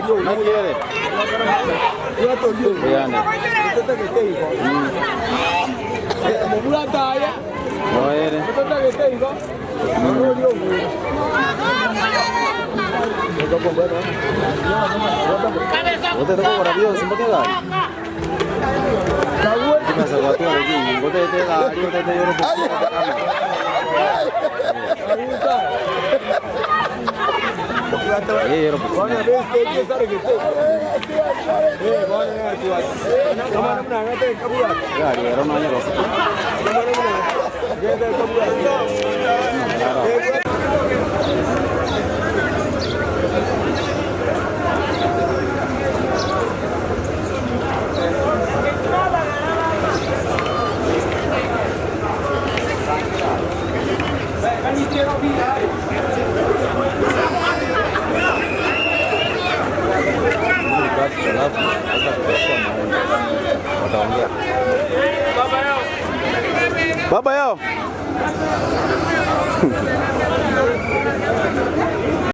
¿No quiere? No eres. ¿Vos te tocó por avión sin botegar? ¿Qué pasa con tu aquí? ¿Vos te tega? Yo te tega por Bapak yo.